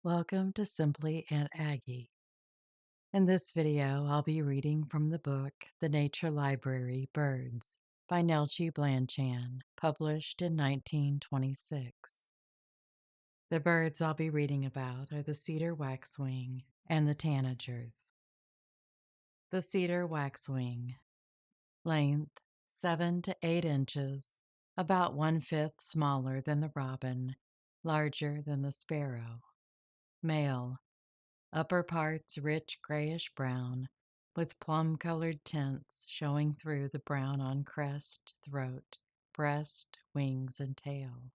Welcome to Simply Aunt Aggie. In this video, I'll be reading from the book The Nature Library Birds by Neltje Blanchan, published in 1926. The birds I'll be reading about are the cedar waxwing and the tanagers. The cedar waxwing, length 7 to 8 inches, about 1/5 smaller than the robin, larger than the sparrow. Male, upper parts rich grayish brown, with plum-colored tints showing through the brown on crest, throat, breast, wings, and tail.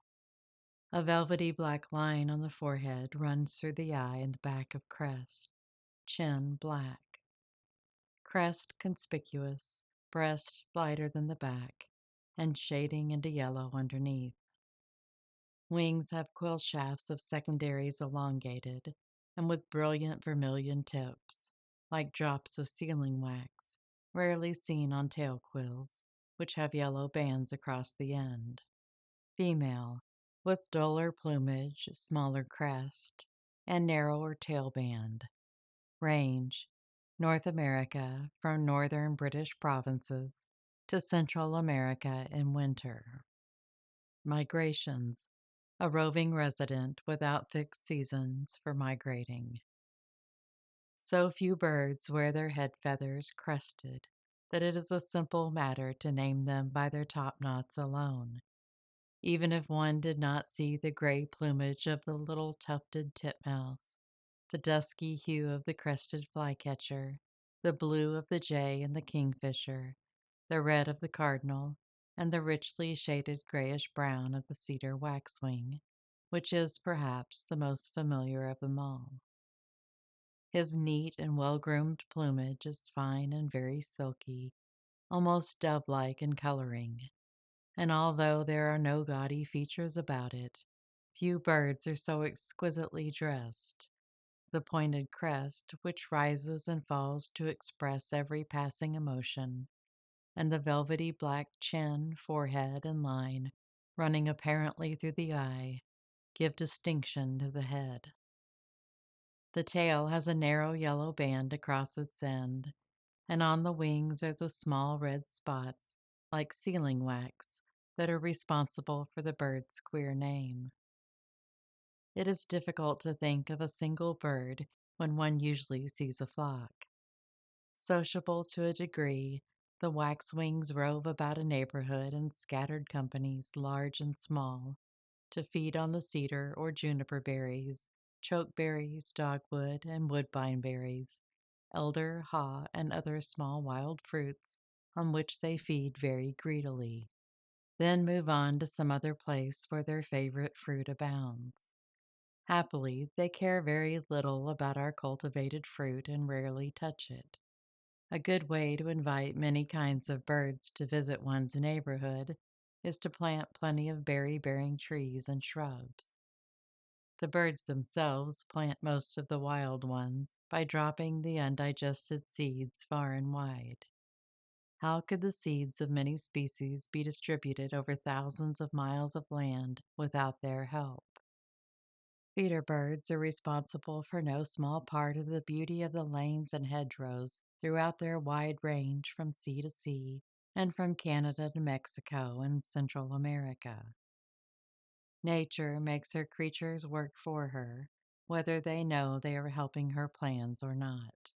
A velvety black line on the forehead runs through the eye and back of crest. Chin black. Crest conspicuous, breast lighter than the back, and shading into yellow underneath. Wings have quill shafts of secondaries elongated and with brilliant vermilion tips, like drops of sealing wax, rarely seen on tail quills, which have yellow bands across the end. Female, with duller plumage, smaller crest, and narrower tail band. Range, North America from northern British provinces to Central America in winter. Migrations, a roving resident without fixed seasons for migrating. So few birds wear their head feathers crested that it is a simple matter to name them by their topknots alone, even if one did not see the gray plumage of the little tufted titmouse, the dusky hue of the crested flycatcher, the blue of the jay and the kingfisher, the red of the cardinal, and the richly shaded grayish-brown of the cedar waxwing, which is perhaps the most familiar of them all. His neat and well-groomed plumage is fine and very silky, almost dove-like in coloring, and although there are no gaudy features about it, few birds are so exquisitely dressed. The pointed crest, which rises and falls to express every passing emotion, and the velvety black chin, forehead, and line running apparently through the eye, give distinction to the head. The tail has a narrow yellow band across its end, and on the wings are the small red spots, like sealing wax, that are responsible for the bird's queer name. It is difficult to think of a single bird when one usually sees a flock. Sociable to a degree, the waxwings rove about a neighborhood in scattered companies, large and small, to feed on the cedar or juniper berries, chokeberries, dogwood, and woodbine berries, elder, haw, and other small wild fruits on which they feed very greedily, then move on to some other place where their favorite fruit abounds. Happily, they care very little about our cultivated fruit and rarely touch it. A good way to invite many kinds of birds to visit one's neighborhood is to plant plenty of berry-bearing trees and shrubs. The birds themselves plant most of the wild ones by dropping the undigested seeds far and wide. How could the seeds of many species be distributed over thousands of miles of land without their help? Feeder birds are responsible for no small part of the beauty of the lanes and hedgerows throughout their wide range from sea to sea and from Canada to Mexico and Central America. Nature makes her creatures work for her, whether they know they are helping her plans or not.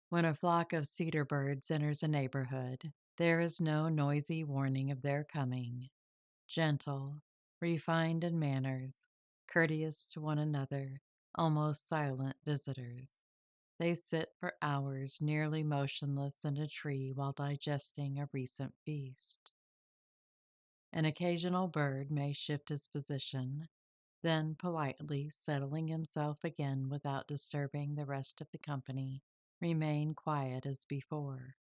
When a flock of cedar birds enters a neighborhood, there is no noisy warning of their coming. Gentle, refined in manners, courteous to one another, almost silent visitors. They sit for hours nearly motionless in a tree while digesting a recent feast. An occasional bird may shift his position, then politely settling himself again without disturbing the rest of the company, remain quiet as before.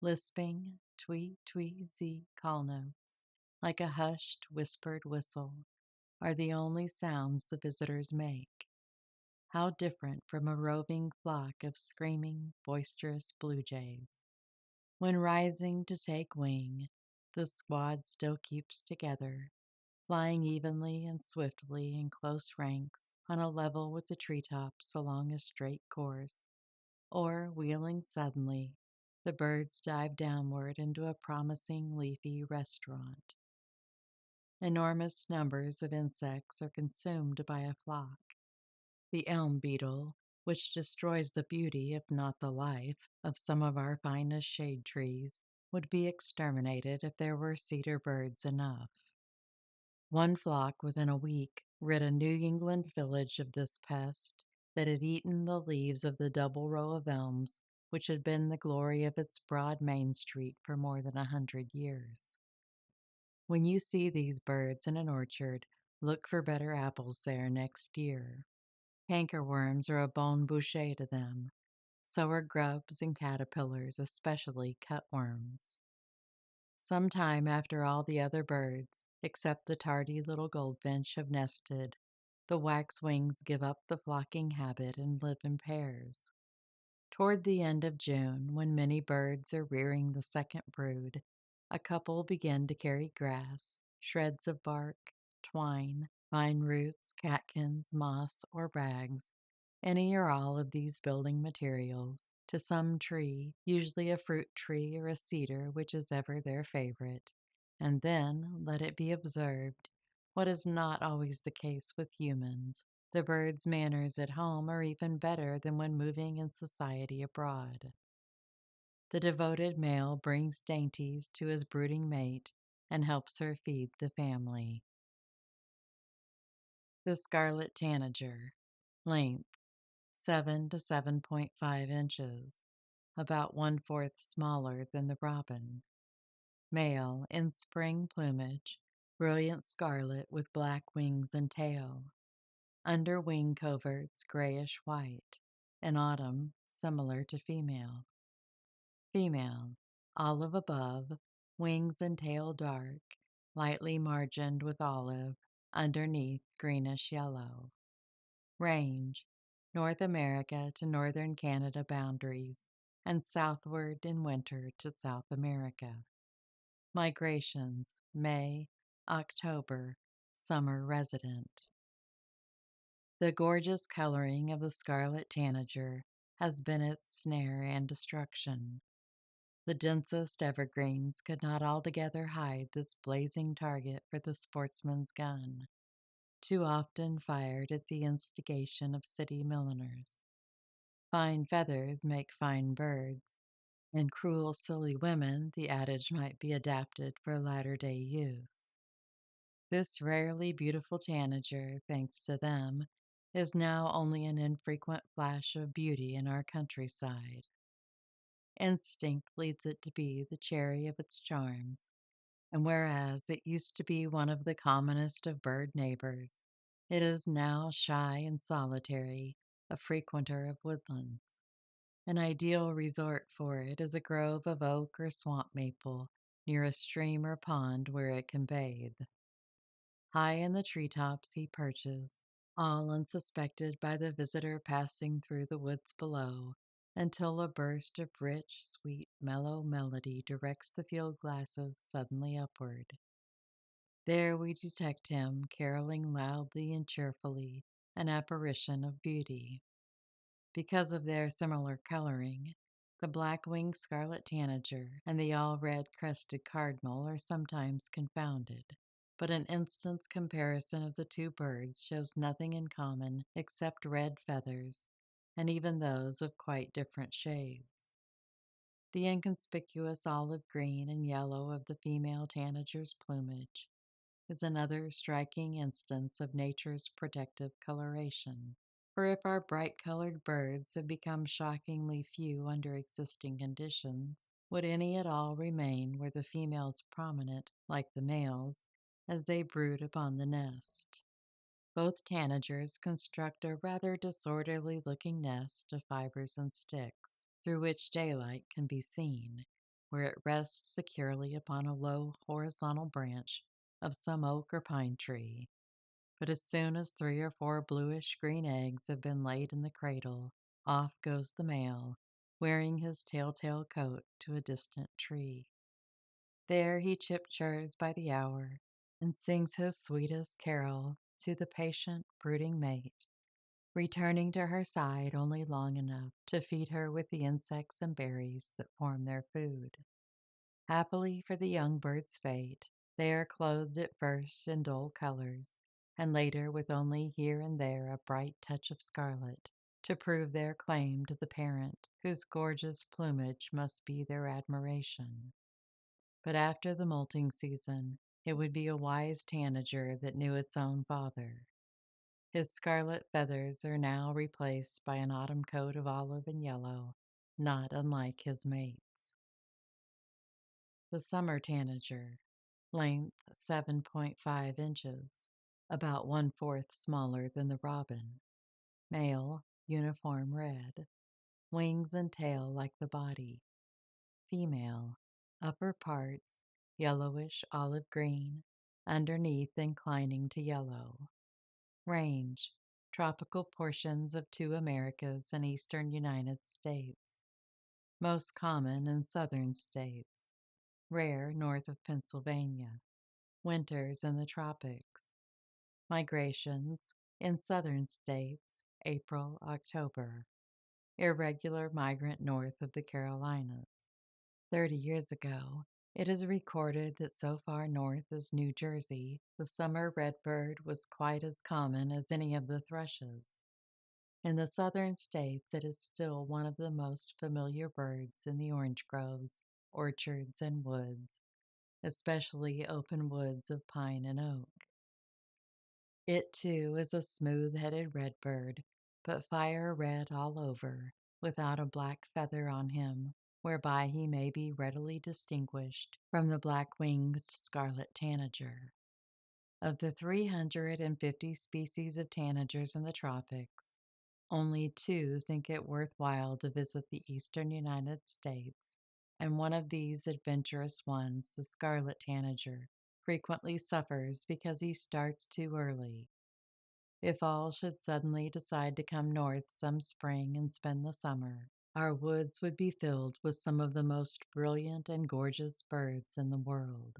Lisping, tweet, tweet, zee call notes, like a hushed, whispered whistle, are the only sounds the visitors make. How different from a roving flock of screaming, boisterous blue jays. When rising to take wing, the squad still keeps together, flying evenly and swiftly in close ranks on a level with the treetops along a straight course, or wheeling suddenly, the birds dive downward into a promising leafy restaurant. Enormous numbers of insects are consumed by a flock. The elm beetle, which destroys the beauty, if not the life, of some of our finest shade trees, would be exterminated if there were cedar birds enough. One flock within a week rid a New England village of this pest that had eaten the leaves of the double row of elms which had been the glory of its broad main street for more than 100 years. When you see these birds in an orchard, look for better apples there next year. Cankerworms are a bon bouche to them. So are grubs and caterpillars, especially cutworms. Some time after all the other birds, except the tardy little goldfinch, have nested, the waxwings give up the flocking habit and live in pairs. Toward the end of June, when many birds are rearing the second brood, a couple begin to carry grass, shreds of bark, twine, vine roots, catkins, moss, or rags, any or all of these building materials, to some tree, usually a fruit tree or a cedar, which is ever their favorite. And then, let it be observed, what is not always the case with humans, the bird's manners at home are even better than when moving in society abroad. The devoted male brings dainties to his brooding mate and helps her feed the family. The scarlet tanager. Length 7 to 7.5 inches, about 1/4 smaller than the robin. Male in spring plumage, brilliant scarlet with black wings and tail. Under wing coverts grayish white. In autumn, similar to female. Female, olive above, wings and tail dark, lightly margined with olive, underneath greenish yellow. Range, North America to northern Canada boundaries, and southward in winter to South America. Migrations, May, October, summer resident. The gorgeous coloring of the scarlet tanager has been its snare and destruction. The densest evergreens could not altogether hide this blazing target for the sportsman's gun, too often fired at the instigation of city milliners. Fine feathers make fine birds, and cruel, silly women, the adage might be adapted for latter-day use. This rarely beautiful tanager, thanks to them, is now only an infrequent flash of beauty in our countryside. Instinct leads it to be the cherry of its charms, and whereas it used to be one of the commonest of bird neighbors, it is now shy and solitary, a frequenter of woodlands. An ideal resort for it is a grove of oak or swamp maple near a stream or pond where it can bathe. High in the treetops he perches, all unsuspected by the visitor passing through the woods below, until a burst of rich, sweet, mellow melody directs the field glasses suddenly upward. There we detect him caroling loudly and cheerfully, an apparition of beauty. Because of their similar coloring, the black-winged scarlet tanager and the all-red crested cardinal are sometimes confounded. But an instant's comparison of the two birds shows nothing in common except red feathers, and even those of quite different shades. The inconspicuous olive green and yellow of the female tanager's plumage is another striking instance of nature's protective coloration. For if our bright-colored birds have become shockingly few under existing conditions, would any at all remain were the females prominent, like the males, as they brood upon the nest? Both tanagers construct a rather disorderly-looking nest of fibers and sticks, through which daylight can be seen, where it rests securely upon a low horizontal branch of some oak or pine tree. But as soon as 3 or 4 bluish-green eggs have been laid in the cradle, off goes the male, wearing his telltale coat to a distant tree. There he chirps by the hour, and sings his sweetest carol to the patient, brooding mate, returning to her side only long enough to feed her with the insects and berries that form their food. Happily for the young bird's fate, they are clothed at first in dull colors, and later with only here and there a bright touch of scarlet, to prove their claim to the parent, whose gorgeous plumage must be their admiration. But after the molting season, it would be a wise tanager that knew its own father. His scarlet feathers are now replaced by an autumn coat of olive and yellow, not unlike his mates. The summer tanager, length 7.5 inches, about one-fourth smaller than the robin. Male, uniform red. Wings and tail like the body. Female, upper parts yellowish olive green, underneath inclining to yellow. Range, tropical portions of two Americas and eastern United States. Most common in southern states. Rare north of Pennsylvania. Winters in the tropics. Migrations in southern states, April, October. Irregular migrant north of the Carolinas. 30 years ago, it is recorded that so far north as New Jersey, the summer redbird was quite as common as any of the thrushes. In the southern states, it is still one of the most familiar birds in the orange groves, orchards, and woods, especially open woods of pine and oak. It, too, is a smooth-headed redbird, but fire red all over, without a black feather on him, whereby he may be readily distinguished from the black-winged scarlet tanager. Of the 350 species of tanagers in the tropics, only 2 think it worthwhile to visit the eastern United States, and one of these adventurous ones, the scarlet tanager, frequently suffers because he starts too early. If all should suddenly decide to come north some spring and spend the summer, our woods would be filled with some of the most brilliant and gorgeous birds in the world.